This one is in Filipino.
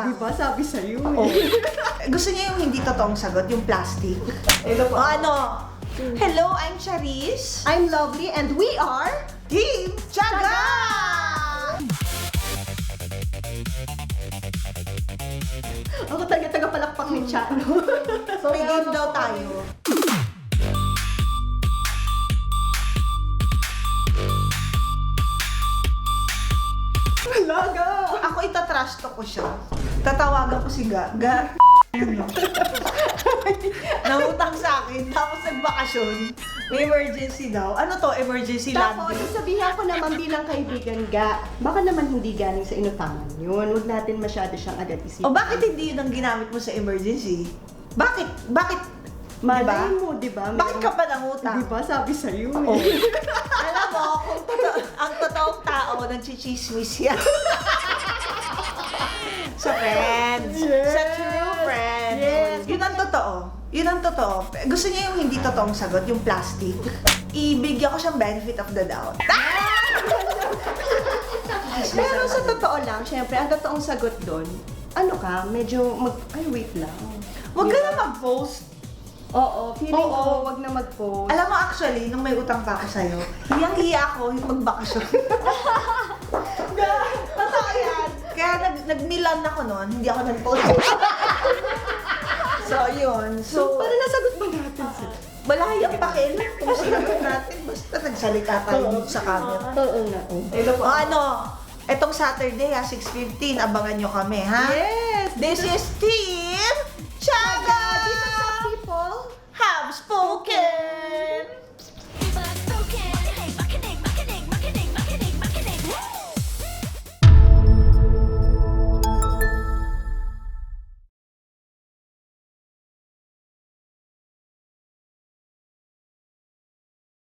utang. Di ba sabi sa'yo Oh. eh. Gusto niyo yung hindi totoong sagot, yung plastic? Hello po. O ano? Hello, I'm Charis. I'm Lovely and we are... Team Tiyaga! Ako taga-palakpak ni Chano. So, may game daw tayo. Talaga! Ako itatrash talk ko siya. Tatawagan ko si Ga. Nangutang sa akin, tapos nagbakasyon. May emergency daw. Ano to? Emergency Tapos, landing? sasabihan ko naman bilang kaibigan ga, baka naman hindi galing sa inutangan yun. Huwag natin masyado siyang agad isipin. O bakit hindi yun ang ginamit mo sa emergency? Bakit? Bakit? Malay mo, di ba? Bakit ka pa nangutang? Di ba sabi sa'yo Oh. eh. Alam mo, kung ang totoong tao, nagchichismis yan. Sa friends. Yes. Sa true friends. Yes. Yun ang totoo. Yun ang totoo. Gusto niya yung hindi totoong sagot, yung plastic. Ibigyan ko siyang benefit of the doubt. Pero sa totoo lang, syempre, ang totoong sagot doon, ano ka, medyo ay wait lang. Huwag ka Di ba? na mag-post. Oo, feeling Oo. ko, wag na mag-post. Alam mo actually, nung may utang pa ako sa'yo, hiyang-hiya ako yung magbakasyon. Totoo yan. Kaya nag-Milan ako noon, hindi ako nag-post. So, yun. So, para nasagot ba natin sila? Wala yung pakialam kung sinagot natin. Basta nagsalita tayo sa camera. Oo nga. O ano, etong Saturday 6:15, abangan nyo kami, ha? Yes! This is Team Tiyaga! Dito sa People Have spoken!